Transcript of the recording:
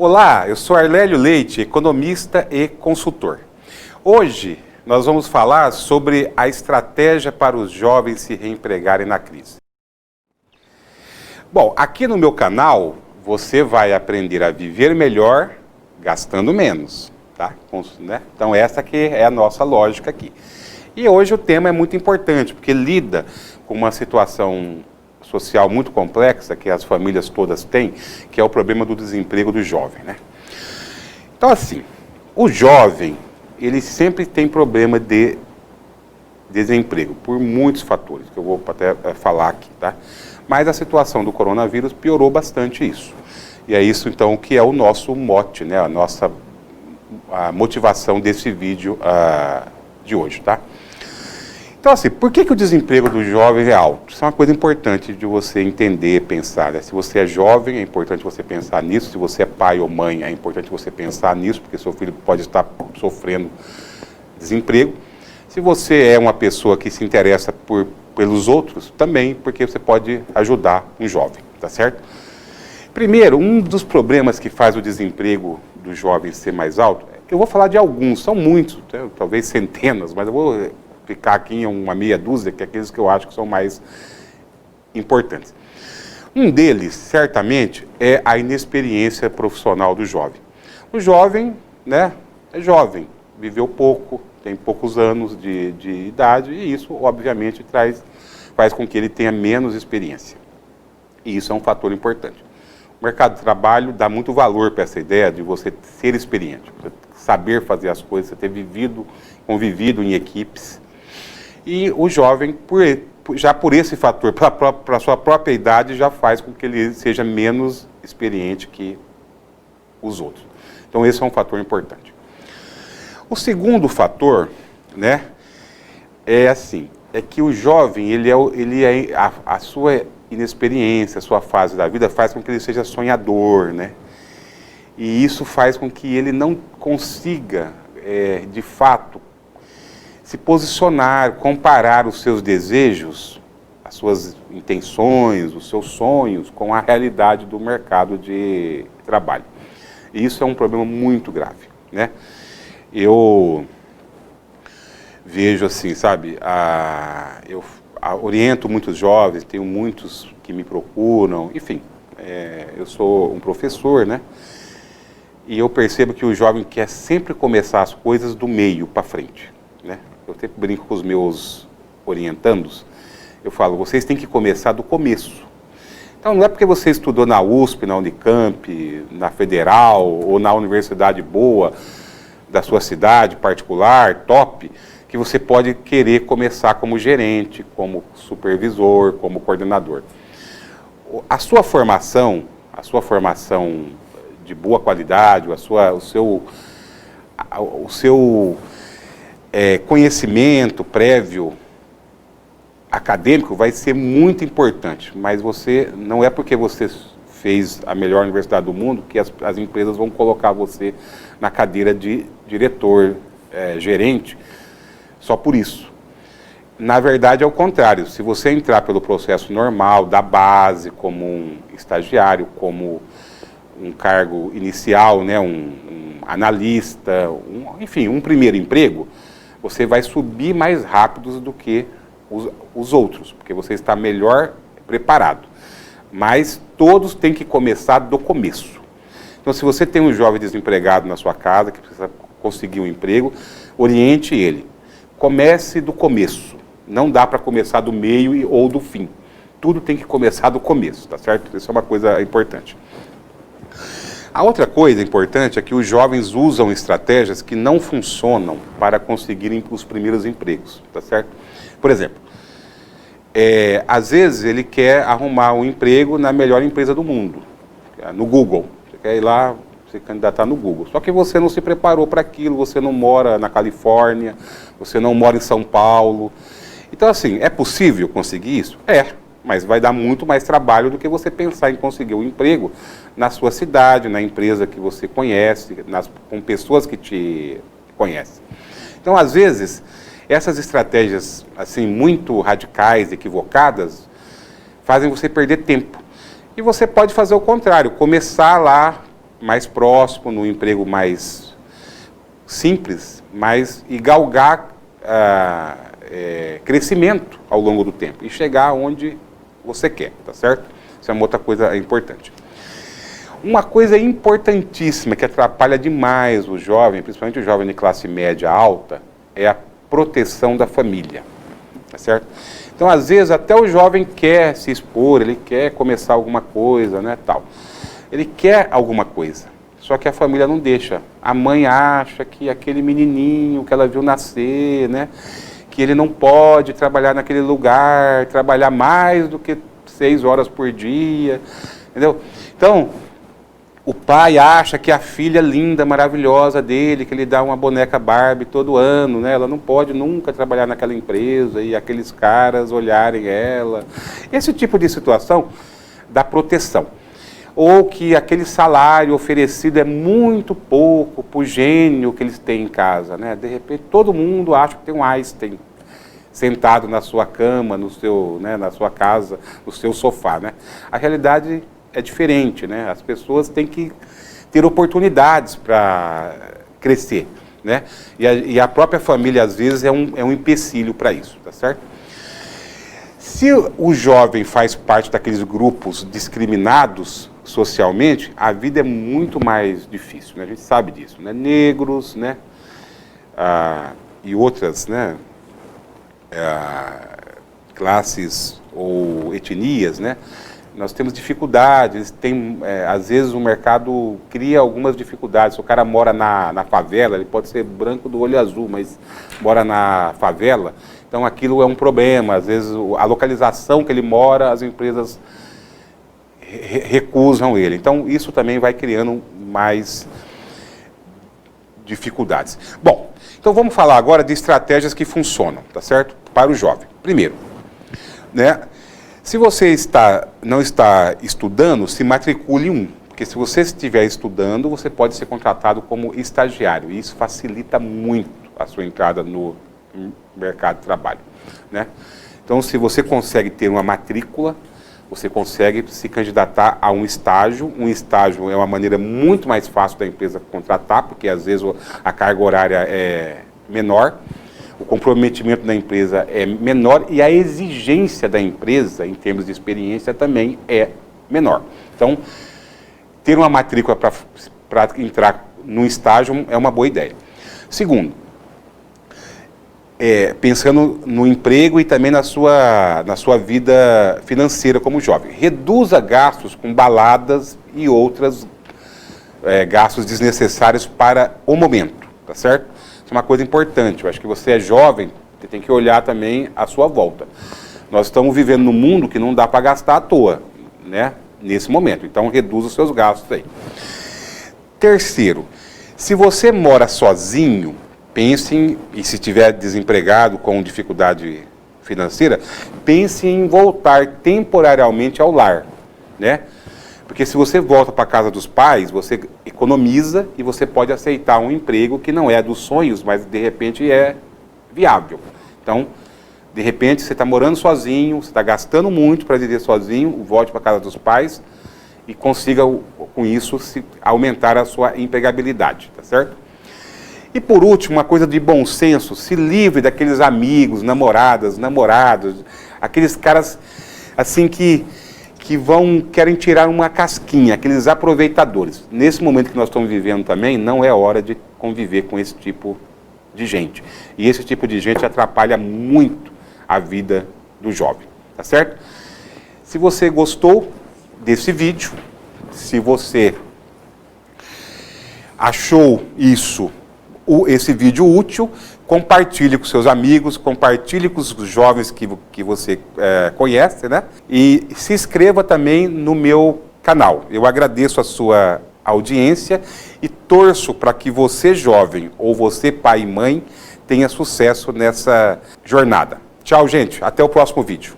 Olá, eu sou Arlélio Leite, economista e consultor. Hoje nós vamos falar sobre a estratégia para os jovens se reempregarem na crise. Bom, aqui no meu canal você vai aprender a viver melhor gastando menos, tá? Então essa que é a nossa lógica aqui. E hoje o tema é muito importante, porque lida com uma situação social muito complexa que as famílias todas têm, que é o problema do desemprego do jovem, né? Então assim, o jovem, ele sempre tem problema de desemprego, por muitos fatores, que eu vou até falar aqui, tá? Mas a situação do coronavírus piorou bastante isso. E é isso então que é o nosso mote, né? A motivação desse vídeo de hoje, tá? Então assim, por que o desemprego do jovem é alto? Isso é uma coisa importante de você entender, pensar, né? Se você é jovem, é importante você pensar nisso. Se você é pai ou mãe, é importante você pensar nisso, porque seu filho pode estar sofrendo desemprego. Se você é uma pessoa que se interessa pelos outros, também, porque você pode ajudar um jovem, tá certo? Primeiro, um dos problemas que faz o desemprego dos jovens ser mais alto, eu vou falar de alguns, são muitos, talvez centenas, mas eu vou ficar aqui em uma meia dúzia, que é aqueles que eu acho que são mais importantes. Um deles, certamente, é a inexperiência profissional do jovem. O jovem, né, é jovem, viveu pouco, tem poucos anos de idade, e isso, obviamente, faz com que ele tenha menos experiência. E isso é um fator importante. O mercado de trabalho dá muito valor para essa ideia de você ser experiente, saber fazer as coisas, você ter convivido em equipes. E o jovem, já por esse fator, para a sua própria idade, já faz com que ele seja menos experiente que os outros. Então esse é um fator importante. O segundo fator, né, é que o jovem, a sua inexperiência, a sua fase da vida faz com que ele seja sonhador, né? E isso faz com que ele não consiga, de fato, se posicionar, comparar os seus desejos, as suas intenções, os seus sonhos com a realidade do mercado de trabalho. E isso é um problema muito grave, né? Eu vejo assim, sabe, eu oriento muitos jovens, tenho muitos que me procuram, enfim, eu sou um professor, né? E eu percebo que o jovem quer sempre começar as coisas do meio para frente, né? Eu sempre brinco com os meus orientandos, eu falo, vocês têm que começar do começo. Então não é porque você estudou na USP, na Unicamp, na Federal ou na universidade boa da sua cidade, particular, top, que você pode querer começar como gerente, como supervisor, como coordenador. A sua formação de boa qualidade, o seu conhecimento prévio acadêmico vai ser muito importante, mas não é porque você fez a melhor universidade do mundo que as empresas vão colocar você na cadeira de diretor, gerente, só por isso. Na verdade é o contrário, se você entrar pelo processo normal, da base, como um estagiário, como um cargo inicial, né, um analista, enfim, um primeiro emprego, você vai subir mais rápido do que os outros, porque você está melhor preparado. Mas todos têm que começar do começo. Então, se você tem um jovem desempregado na sua casa, que precisa conseguir um emprego, oriente ele. Comece do começo. Não dá para começar do meio ou do fim. Tudo tem que começar do começo, tá certo? Isso é uma coisa importante. A outra coisa importante é que os jovens usam estratégias que não funcionam para conseguirem os primeiros empregos, tá certo? Por exemplo, às vezes ele quer arrumar um emprego na melhor empresa do mundo, no Google. Você quer ir lá, se candidatar no Google. Só que você não se preparou para aquilo, você não mora na Califórnia, você não mora em São Paulo. Então, assim, é possível conseguir isso? Mas vai dar muito mais trabalho do que você pensar em conseguir um emprego na sua cidade, na empresa que você conhece, com pessoas que te conhecem. Então, às vezes, essas estratégias assim muito radicais, equivocadas, fazem você perder tempo. E você pode fazer o contrário, começar lá mais próximo, num emprego mais simples, e galgar crescimento ao longo do tempo e chegar onde você quer, tá certo? Isso é uma outra coisa importante. Uma coisa importantíssima que atrapalha demais o jovem, principalmente o jovem de classe média alta, é a proteção da família, tá certo? Então, às vezes, até o jovem quer se expor, ele quer começar alguma coisa, né, tal. Ele quer alguma coisa, só que a família não deixa. A mãe acha que aquele menininho que ela viu nascer, né, que ele não pode trabalhar naquele lugar, trabalhar mais do que 6 horas por dia, entendeu? Então, o pai acha que a filha linda, maravilhosa dele, que ele dá uma boneca Barbie todo ano, né? Ela não pode nunca trabalhar naquela empresa e aqueles caras olharem ela. Esse tipo de situação dá proteção. Ou que aquele salário oferecido é muito pouco para o gênio que eles têm em casa, né? De repente, todo mundo acha que tem um Einstein sentado na sua cama, na sua casa, no seu sofá, né? A realidade é diferente, né? As pessoas têm que ter oportunidades para crescer, né? E a própria família, às vezes, é um empecilho para isso, tá certo? Se o jovem faz parte daqueles grupos discriminados socialmente, a vida é muito mais difícil, né? A gente sabe disso, né? Negros, né? E outras, né? Classes ou etnias, né? Nós temos dificuldades, às vezes o mercado cria algumas dificuldades. Se o cara mora na favela, ele pode ser branco do olho azul, mas mora na favela, então aquilo é um problema. Às vezes a localização que ele mora, as empresas recusam ele. Então isso também vai criando mais dificuldades. Bom, então vamos falar agora de estratégias que funcionam, tá certo? Para o jovem. Primeiro, né? Se você não está estudando, se matricule em um. Porque se você estiver estudando, você pode ser contratado como estagiário. E isso facilita muito a sua entrada no mercado de trabalho, né? Então, se você consegue ter uma matrícula, você consegue se candidatar a um estágio. Um estágio é uma maneira muito mais fácil da empresa contratar, porque às vezes a carga horária é menor. O comprometimento da empresa é menor e a exigência da empresa, em termos de experiência, também é menor. Então, ter uma matrícula para entrar no estágio é uma boa ideia. Segundo, pensando no emprego e também na sua vida financeira como jovem. Reduza gastos com baladas e outros gastos desnecessários para o momento, tá certo? Isso é uma coisa importante. Eu acho que você é jovem, você tem que olhar também à sua volta. Nós estamos vivendo num mundo que não dá para gastar à toa, né? Nesse momento. Então, reduza os seus gastos aí. Terceiro, se você mora sozinho, pense e se estiver desempregado com dificuldade financeira, pense em voltar temporariamente ao lar, né? Porque se você volta para a casa dos pais, você economiza e você pode aceitar um emprego que não é dos sonhos, mas de repente é viável. Então, de repente, você está morando sozinho, você está gastando muito para viver sozinho, volte para a casa dos pais e consiga, com isso, aumentar a sua empregabilidade, tá certo? E por último, uma coisa de bom senso, se livre daqueles amigos, namorados, aqueles caras assim que querem tirar uma casquinha, aqueles aproveitadores. Nesse momento que nós estamos vivendo também, não é hora de conviver com esse tipo de gente. E esse tipo de gente atrapalha muito a vida do jovem, tá certo? Se você gostou desse vídeo, se você achou esse vídeo útil, compartilhe com seus amigos, compartilhe com os jovens que você conhece, né? E se inscreva também no meu canal. Eu agradeço a sua audiência e torço para que você, jovem, ou você, pai e mãe, tenha sucesso nessa jornada. Tchau, gente. Até o próximo vídeo.